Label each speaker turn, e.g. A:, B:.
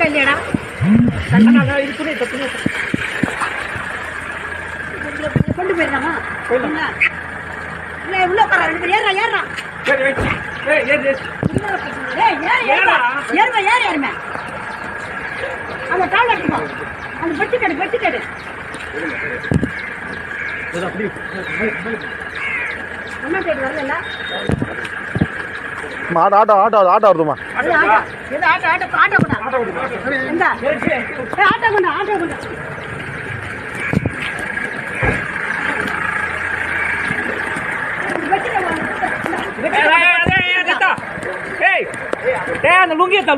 A: இல்லையாடா? கொண்டு போயிடலாமா? இல்லை உள்ள உட்கார ஏறா ஏறா ஏறுமே ஏறுமே அந்த கால் எடுத்துக்கோ. அந்த பெட்டி கேடு அண்ணா கேட்டு வரல.
B: ஆட்டோ வருதுமா?
A: ஆட்டோ கொண்டா ஆட்டோ கொண்டா
C: அந்த லுங்கியத்தா